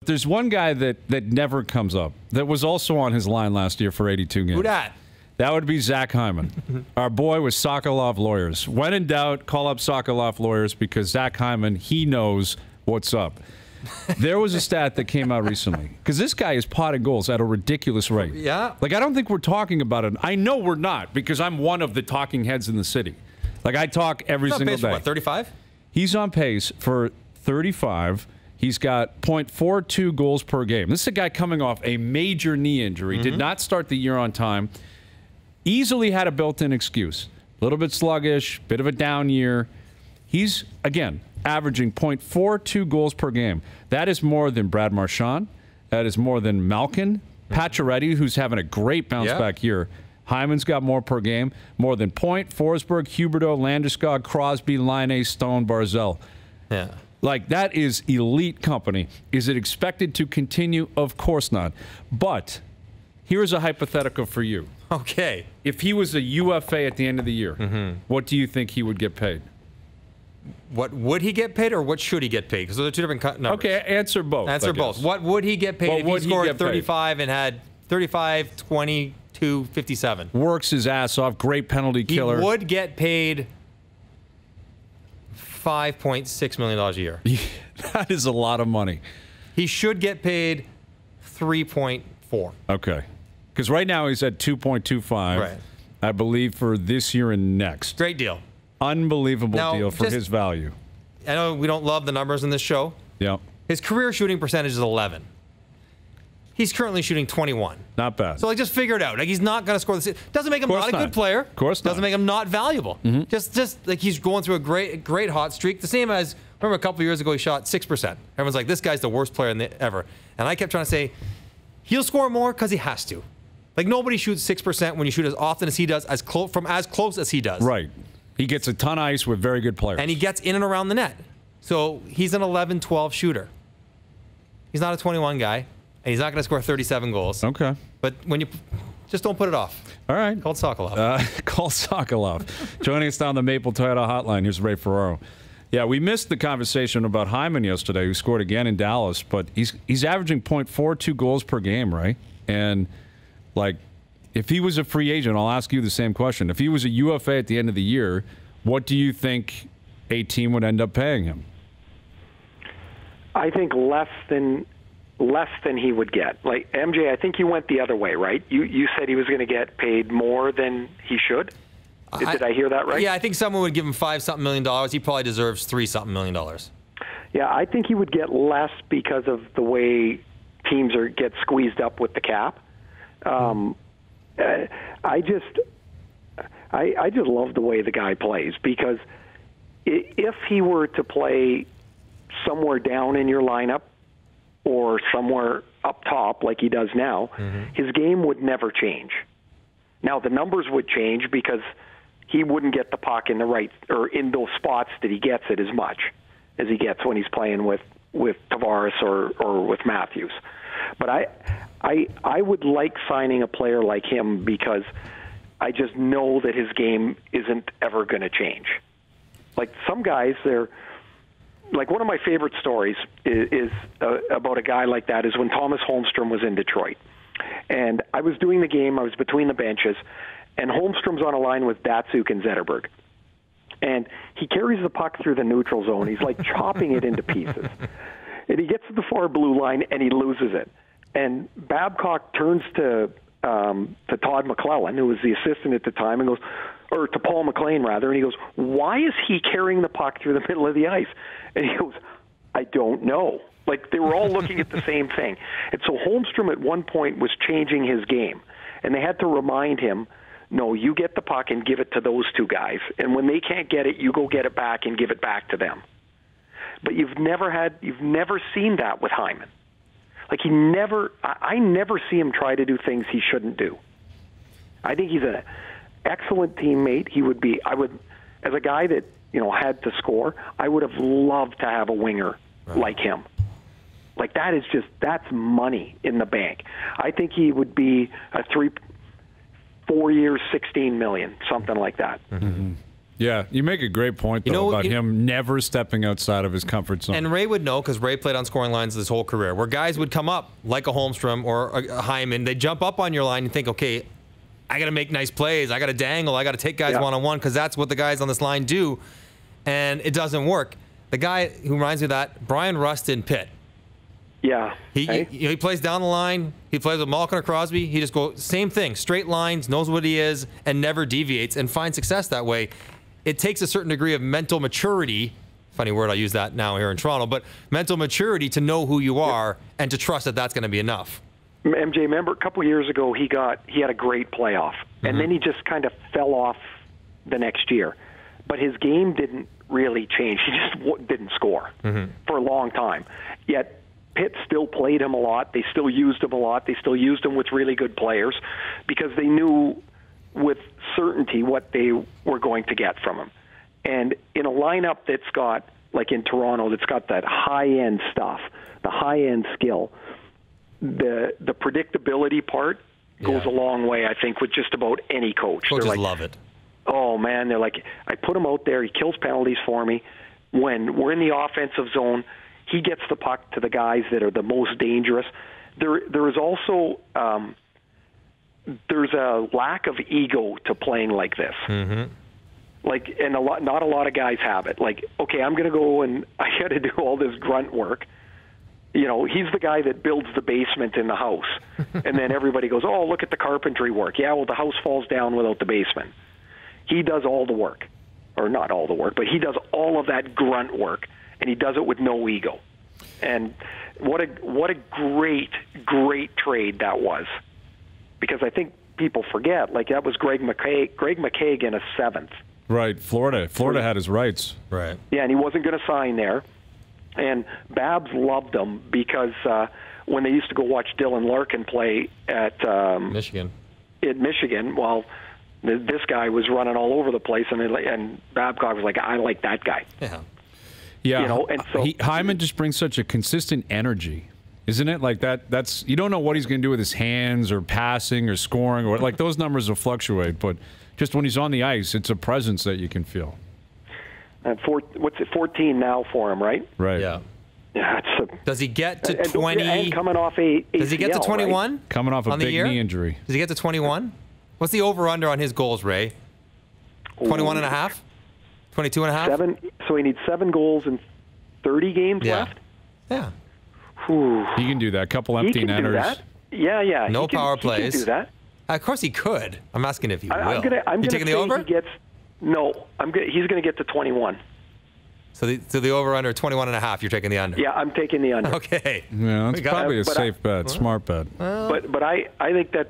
There's one guy that never comes up that was also on his line last year for 82 games. Who dat? That would be Zach Hyman, our boy with Sokolov Lawyers. When in doubt, call up Sokolov Lawyers because Zach Hyman, he knows what's up. There was a stat that came out recently because this guy is potting goals at a ridiculous rate. Yeah. Like, I don't think we're talking about it. I know we're not because I'm one of the talking heads in the city. Like, I talk every single day. For what, 35? He's on pace for 35. He's got .42 goals per game. This is a guy coming off a major knee injury. Did not start the year on time. Easily had a built-in excuse. A little bit sluggish, bit of a down year. He's, again, averaging .42 goals per game. That is more than Brad Marchand. That is more than Malkin. Pacioretty, who's having a great bounce-back year. Hyman's got more per game. More than Point, Forsberg, Huberdeau, Landeskog, Crosby, Laine, Stone, Barzell. Yeah. Like, that is elite company. Is it expected to continue? Of course not. But here's a hypothetical for you. Okay. If he was a UFA at the end of the year, what do you think he would get paid? What would he get paid or what should he get paid? Because those are two different numbers. Okay, answer both. Answer both. What would he get paid if he scored 35 and had 35, 22, 57? Works his ass off. Great penalty killer. He would get paid $5.6 million a year. That is a lot of money. He should get paid 3.4. Okay. Because right now he's at 2.25. Right. I believe for this year and next. Great deal. Unbelievable deal for his value. I know we don't love the numbers in this show. Yeah. His career shooting percentage is 11. He's currently shooting 21. Not bad. So, like, just figure it out. Like, he's not going to score this. Doesn't make him not a good player. Of course not. Doesn't make him not valuable. Just like he's going through a great hot streak. The same as, remember a couple of years ago he shot 6%. Everyone's like, this guy's the worst player ever. And I kept trying to say, he'll score more because he has to. Like, nobody shoots 6% when you shoot as often as he does, from as close as he does. Right. He gets a ton of ice with very good players. And he gets in and around the net. So he's an 11, 12 shooter. He's not a 21 guy, and he's not going to score 37 goals. Okay. But when you just don't put it off. All right. Call Sokolov. Call Sokolov. Joining us down the Maple Toyota hotline, here's Ray Ferraro. Yeah, we missed the conversation about Hyman yesterday, who scored again in Dallas, but he's averaging .42 goals per game, right? And, like, if he was a free agent, I'll ask you the same question. If he was a UFA at the end of the year, what do you think a team would end up paying him? I think less than he would get. Like, MJ, I think you went the other way, right? You said he was going to get paid more than he should? Did I hear that right? Yeah, I think someone would give him $5-something million. He probably deserves $3-something million. Yeah, I think he would get less because of the way teams get squeezed up with the cap. I just love the way the guy plays, because if he were to play somewhere down in your lineup or somewhere up top like he does now, his game would never change. Now, the numbers would change because he wouldn't get the puck in the right, or in those spots that he gets it as much as he gets when he's playing with Tavares or with Matthews. But I would like signing a player like him because I just know that his game isn't ever going to change. Like, some guys, they're like, one of my favorite stories is about a guy like that is when Thomas Holmstrom was in Detroit. And I was doing the game, I was between the benches, and Holmstrom's on a line with Datsuk and Zetterberg. And he carries the puck through the neutral zone. He's like chopping it into pieces. And he gets to the far blue line, and he loses it. And Babcock turns to Todd McClellan, who was the assistant at the time, and goes, or to Paul McLean, rather, and he goes, why is he carrying the puck through the middle of the ice? And he goes, I don't know. Like, they were all looking at the same thing. And so Holmstrom at one point was changing his game, and they had to remind him, no, you get the puck and give it to those two guys. And when they can't get it, you go get it back and give it back to them. But you've never seen that with Hyman. Like, I never see him try to do things he shouldn't do. I think he's an excellent teammate. As a guy that, had to score, I would have loved to have a winger like him. Like, that's money in the bank. I think he would be a 4 years, $16 million, something like that. Yeah, you make a great point, though, about him never stepping outside of his comfort zone. And Ray would know, because Ray played on scoring lines his whole career, where guys would come up, like a Holmstrom or a Hyman. They jump up on your line and think, okay, I got to make nice plays. I got to dangle. I got to take guys one-on-one, because that's what the guys on this line do. And it doesn't work. The guy who reminds me of that, Brian Rust in Pitt. Yeah. He plays down the line. He plays with Malkin or Crosby. He just goes, same thing, straight lines, knows what he is, and never deviates, and finds success that way. It takes a certain degree of mental maturity. Funny word, I use that now here in Toronto, but mental maturity to know who you are and to trust that that's going to be enough. MJ, remember a couple years ago he had a great playoff, and then he just kind of fell off the next year. But his game didn't really change. He just didn't score for a long time. Yet Pitt still played him a lot. They still used him a lot. They still used him with really good players because they knew with certainty what they were going to get from him. And in a lineup that's got, like in Toronto, that's got that high-end stuff, the high-end skill, the predictability part goes a long way, I think, with just about any coach. Coaches love it. Oh, man, they're like, I put him out there, he kills penalties for me. When we're in the offensive zone, he gets the puck to the guys that are the most dangerous. There is also there's a lack of ego to playing like this. Like, and not a lot of guys have it. Like, okay, I'm going to go and I got to do all this grunt work. You know, he's the guy that builds the basement in the house. And then everybody goes, oh, look at the carpentry work. Yeah, well, the house falls down without the basement. He does all the work. Or not all the work, but he does all of that grunt work. And he does it with no ego. And what a great, great trade that was. Because I think people forget, like that was Greg McKaig in a seventh. Right, Florida had his rights. Right. Yeah, and he wasn't going to sign there. And Babs loved him because when they used to go watch Dylan Larkin play at Michigan, well, this guy was running all over the place, and Babcock was like, I like that guy. Yeah. Yeah, you know, and so Hyman just brings such a consistent energy, isn't it? Like that's you don't know what he's going to do with his hands or passing or scoring or like those numbers will fluctuate, but just when he's on the ice, it's a presence that you can feel. What's it? 14 now for him, right? Right. Yeah. Yeah. Does he get to 20? And coming off ACL, does he get to 21? Right? Coming off a big knee injury. Does he get to 21? What's the over/under on his goals, Ray? 21 and a half? 22 and a half? 7. So he needs 7 goals in 30 games left? Yeah. Whew. He can do that. A couple empty he can netters. Do that. Yeah. No power plays. He can do that. Of course he could. I'm asking if he will. I'm you gonna taking the say over? He's going to get to 21. So the over/under 21 and a half. You're taking the under. Yeah, I'm taking the under. Okay. Yeah, that's probably a safe bet, smart bet. But I think that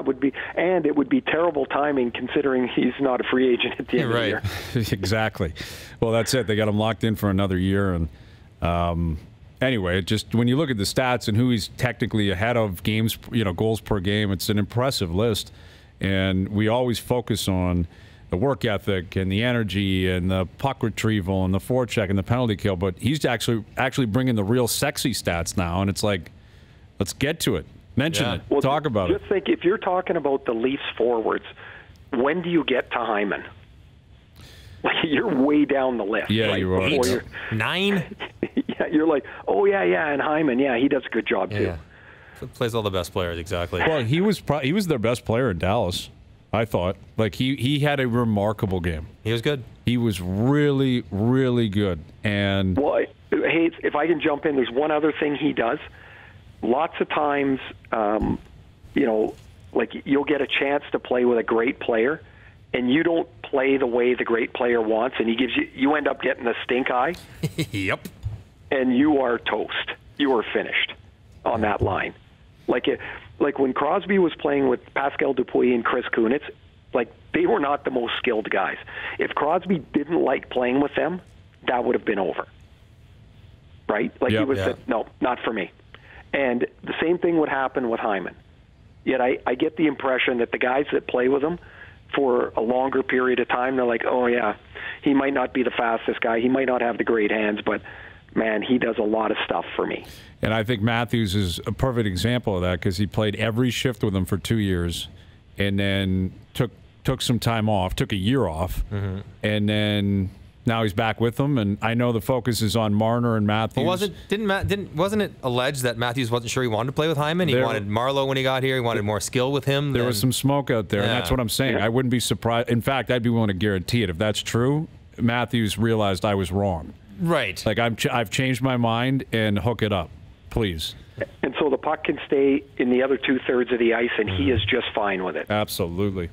would be, and it would be terrible timing considering he's not a free agent at the end of the year. Exactly. Well, that's it. They got him locked in for another year, and anyway, just when you look at the stats and who he's technically ahead of games, goals per game, it's an impressive list. And we always focus on the work ethic and the energy and the puck retrieval and the forecheck and the penalty kill, but he's actually bringing the real sexy stats now, and it's like, let's get to it. Mention it. Well, talk about it. Just think, if you're talking about the Leafs forwards, when do you get to Hyman? Like, you're way down the list. Yeah, right? you are. 8, 9? Yeah, you're like, oh, yeah, and Hyman, he does a good job, too. Yeah. Plays all the best players, exactly. Well, he was their best player in Dallas, I thought. Like, he had a remarkable game. He was good. He was really, really good. And well, hey, if I can jump in, there's one other thing he does. Lots of times, like you'll get a chance to play with a great player, and you don't play the way the great player wants, and you end up getting the stink eye. Yep. And you are toast. You are finished on that line. Like when Crosby was playing with Pascal Dupuis and Chris Kunitz, like they were not the most skilled guys. If Crosby didn't like playing with them, that would have been over. Right? Like he would have said, no, not for me. And the same thing would happen with Hyman. Yet I get the impression that the guys that play with him for a longer period of time, they're like, oh, yeah, he might not be the fastest guy. He might not have the great hands, but, man, he does a lot of stuff for me. And I think Matthews is a perfect example of that because he played every shift with him for 2 years and then took took some time off, took a year off, and then now he's back with them. And I know the focus is on Marner and Matthews. Well, wasn't it alleged that Matthews wasn't sure he wanted to play with Hyman? He wanted Marlowe when he got here. He wanted more skill with him. There was some smoke out there, and that's what I'm saying. I wouldn't be surprised. In fact, I'd be willing to guarantee it. If that's true, Matthews realized I was wrong. Right. Like, I've changed my mind, and hook it up, please. And so the puck can stay in the other 2/3 of the ice, and he is just fine with it. Absolutely.